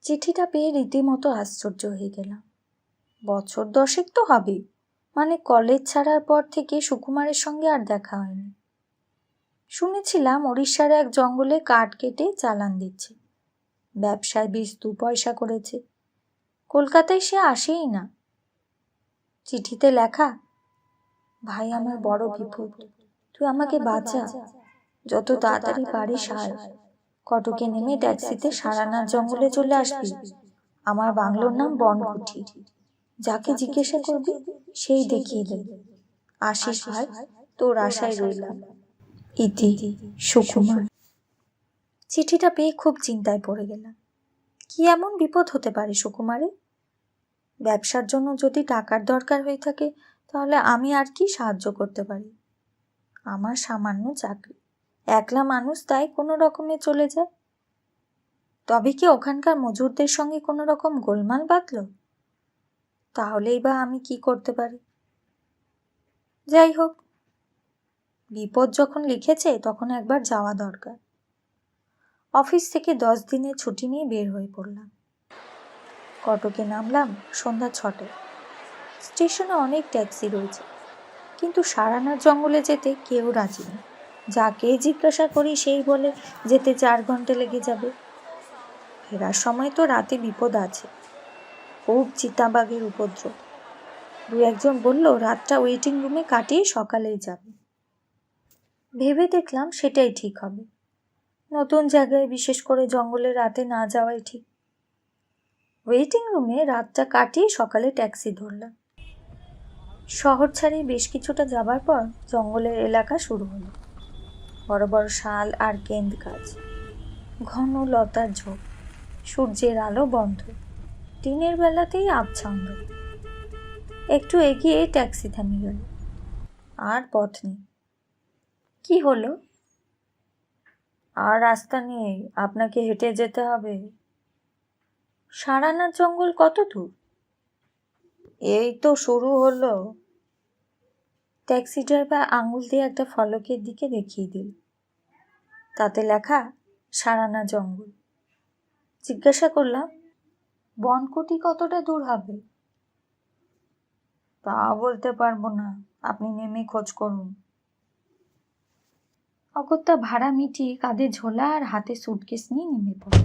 চিঠিটা পেয়ে রীতিমতো আশ্চর্য হয়ে গেলাম। বছর 10 তো হবে, মানে কলেজ ছাড়ার পর থেকে সুকুমারের সঙ্গে আর দেখা হয়নি। শুনেছিলাম উড়িষ্যার এক জঙ্গলে কাঠ কেটে চালান দিচ্ছে, ব্যবসায় বেশ 2 পয়সা করেছে। কলকাতায় সে আসেই না। চিঠিতে লেখা, ভাই আমার বড় বিপদ, তুই আমাকে বাঁচা, যত তাড়াতাড়ি পারিস আয়। কটকে নেমে ট্যাক্সিতে সারানাথ জঙ্গলে চলে আসবি। আমার বাংলোর নাম বনকুঠি, যাকে জিজ্ঞাসা করবি সেই দেখিয়ে দেবে। আসিস ভাই, তোর আশায় রইলাম। ইতি সুকুমার। চিঠিটা পেয়ে খুব চিন্তায় পড়ে গেলাম। কি এমন বিপদ হতে পারে সুকুমারে? ব্যবসার জন্য যদি টাকার দরকার হয়ে থাকে, তাহলে আমি আর কি সাহায্য করতে পারি? আমার সামান্য চাকরি, একলা মানুষ, তাই কোনো রকমে চলে যায়। তবে কি ওখানকার মজুরদের সঙ্গে কোনো রকম গোলমাল বাঁধল? তাহলেই বা আমি কি করতে পারি? যাই হোক, বিপদ যখন লিখেছে তখন একবার যাওয়া দরকার। অফিস থেকে 10 দিনের ছুটি নিয়ে বের হয়ে পড়লাম। কটকে নামলাম সন্ধ্যা 6টায়। স্টেশনে অনেক ট্যাক্সি রয়েছে, কিন্তু সারানাথ জঙ্গলে যেতে কেউ রাজি নেই। যাকে জিজ্ঞাসা করি সেই বলে যেতে 4 ঘন্টা লেগে যাবে। ফেরার সময় তো রাতে বিপদ আছে, খুব চিতাবাঘের উপদ্রব। 2-1 জন বলল রাতটা ওয়েটিং রুমে কাটিয়ে সকালেই যাবে। ভেবে দেখলাম সেটাই ঠিক হবে। নতুন জায়গায়, বিশেষ করে জঙ্গলে রাতে না যাওয়াই ঠিক। ওয়েটিং রুমে রাতটা কাটিয়ে সকালে ট্যাক্সি ধরলাম। শহর ছাড়িয়ে বেশ কিছুটা যাবার পর জঙ্গলের এলাকা শুরু হলো। বড় বড় শাল আর কেন্দ গাছ, ঘন লতার ঝোপ, সূর্যের আলো বন্ধ, দিনের বেলাতেই আবছান্দ। একটু এগিয়ে ট্যাক্সি থামিয়ে গেল। আর পথ নেই। কি হলো? আর রাস্তা নেই, আপনাকে হেঁটে যেতে হবে। সারানাথ জঙ্গল কত দূর? এই তো শুরু হলো। ট্যাক্সি ড্রাইভার আঙুল দিয়ে একটা ফলকের দিকে দেখিয়ে দিল। তাতে লেখা সারানাথ জঙ্গল। জিজ্ঞাসা করলাম, বনকুটি কতটা দূর হবে? তা বলতে পারবো না, আপনি নেমে খোঁজ করুন। অগত্যা ভাড়া মিটিয়ে কাঁধে ঝোলা আর হাতে সুটকেস নিয়ে নেমে পড়ল।